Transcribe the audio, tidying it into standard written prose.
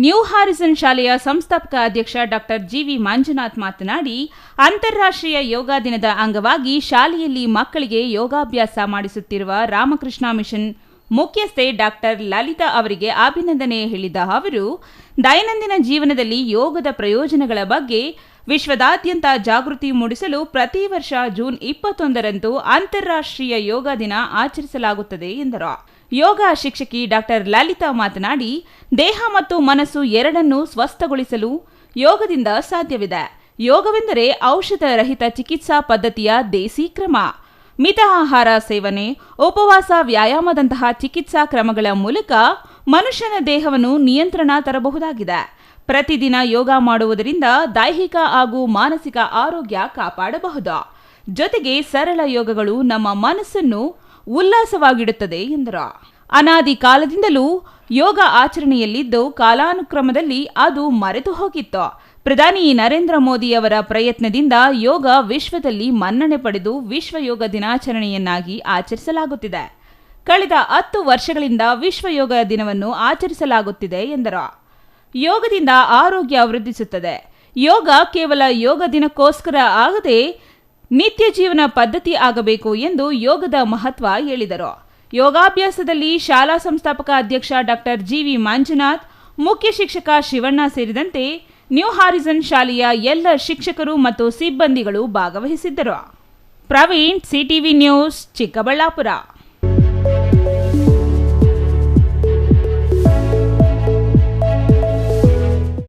New Harrison ಶಾಲೆಯ ಸಂಸ್ಥಾಪಕ ಅಧ್ಯಕ್ಷ ಡಾಕ್ಟರ್ ಜಿವಿ ಮಂಜುನಾಥ್ ಮಾತನಾಡಿ, ಅಂತಾರಾಷ್ಟ್ರೀಯ ಯೋಗ ದಿನದ ಅಂಗವಾಗಿ ಶಾಲೆಯಲ್ಲಿ ಮಕ್ಕಳಿಗೆ ಯೋಗಾಭ್ಯಾಸ ಮಾಡಿಸುತ್ತಿರುವ ರಾಮಕೃಷ್ಣ ಮಿಷನ್ ಮುಖ್ಯಸ್ಥೆ ಡಾಕ್ಟರ್ ಲಲಿತಾ ಅವರಿಗೆ ಅಭಿನಂದನೆ ಹೇಳಿದ ಅವರು, ದೈನಂದಿನ ಜೀವನದಲ್ಲಿ ಯೋಗದ ಪ್ರಯೋಜನಗಳ ಬಗ್ಗೆ ವಿಶ್ವದಾದ್ಯಂತ ಜಾಗೃತಿ ಮೂಡಿಸಲು ಪ್ರತಿ ವರ್ಷ ಜೂನ್ 21ರಂದು ಅಂತಾರಾಷ್ಟ್ರೀಯ ಯೋಗ ದಿನ ಆಚರಿಸಲಾಗುತ್ತದೆ ಎಂದರು. ಯೋಗ ಶಿಕ್ಷಕಿ ಡಾಕ್ಟರ್ ಲಲಿತಾ ಮಾತನಾಡಿ, ದೇಹ ಮತ್ತು ಮನಸ್ಸು ಎರಡನ್ನೂ ಸ್ವಸ್ಥಗೊಳಿಸಲು ಯೋಗದಿಂದ ಸಾಧ್ಯವಿದೆ. ಯೋಗವೆಂದರೆ ಔಷಧ ರಹಿತ ಚಿಕಿತ್ಸಾ ಪದ್ಧತಿಯ ದೇಸಿ ಕ್ರಮ. ಮಿತ ಆಹಾರ ಸೇವನೆ, ಉಪವಾಸ, ವ್ಯಾಯಾಮದಂತಹ ಚಿಕಿತ್ಸಾ ಕ್ರಮಗಳ ಮೂಲಕ ಮನುಷ್ಯನ ದೇಹವನ್ನು ನಿಯಂತ್ರಣ ತರಬಹುದಾಗಿದೆ. ಪ್ರತಿದಿನ ಯೋಗ ಮಾಡುವುದರಿಂದ ದೈಹಿಕ ಹಾಗೂ ಮಾನಸಿಕ ಆರೋಗ್ಯ ಕಾಪಾಡಬಹುದು. ಜೊತೆಗೆ ಸರಳ ಯೋಗಗಳು ನಮ್ಮ ಮನಸ್ಸನ್ನು ಉಲ್ಲಾಸವಾಗಿಡುತ್ತದೆ ಎಂದರು. ಅನಾದಿ ಕಾಲದಿಂದಲೂ ಯೋಗ ಆಚರಣೆಯಲ್ಲಿದ್ದು ಕಾಲಾನುಕ್ರಮದಲ್ಲಿ ಅದು ಮರೆತು ಹೋಗಿತ್ತು. ಪ್ರಧಾನಿ ನರೇಂದ್ರ ಮೋದಿ ಅವರ ಪ್ರಯತ್ನದಿಂದ ಯೋಗ ವಿಶ್ವದಲ್ಲಿ ಮನ್ನಣೆ ಪಡೆದು ವಿಶ್ವ ಯೋಗ ದಿನಾಚರಣೆಯನ್ನಾಗಿ ಆಚರಿಸಲಾಗುತ್ತಿದೆ. ಕಳೆದ 10 ವರ್ಷಗಳಿಂದ ವಿಶ್ವ ಯೋಗ ದಿನವನ್ನು ಆಚರಿಸಲಾಗುತ್ತಿದೆ ಎಂದರು. ಯೋಗದಿಂದ ಆರೋಗ್ಯ ವೃದ್ಧಿಸುತ್ತದೆ. ಯೋಗ ಕೇವಲ ಯೋಗ ದಿನಕ್ಕೋಸ್ಕರ ಆಗದೆ ನಿತ್ಯ ಜೀವನ ಪದ್ಧತಿ ಆಗಬೇಕು ಎಂದು ಯೋಗದ ಮಹತ್ವ ಹೇಳಿದರು. ಯೋಗಾಭ್ಯಾಸದಲ್ಲಿ ಶಾಲಾ ಸಂಸ್ಥಾಪಕ ಅಧ್ಯಕ್ಷ ಡಾಕ್ಟರ್ ಜಿವಿ ಮಂಜುನಾಥ್, ಮುಖ್ಯ ಶಿಕ್ಷಕ ಶಿವಣ್ಣ ಸೇರಿದಂತೆ ನ್ಯೂ ಹಾರಿಸನ್ ಶಾಲೆಯ ಎಲ್ಲ ಶಿಕ್ಷಕರು ಮತ್ತು ಸಿಬ್ಬಂದಿಗಳು ಭಾಗವಹಿಸಿದ್ದರು. Praveen, CTV news, Chikkaballapur.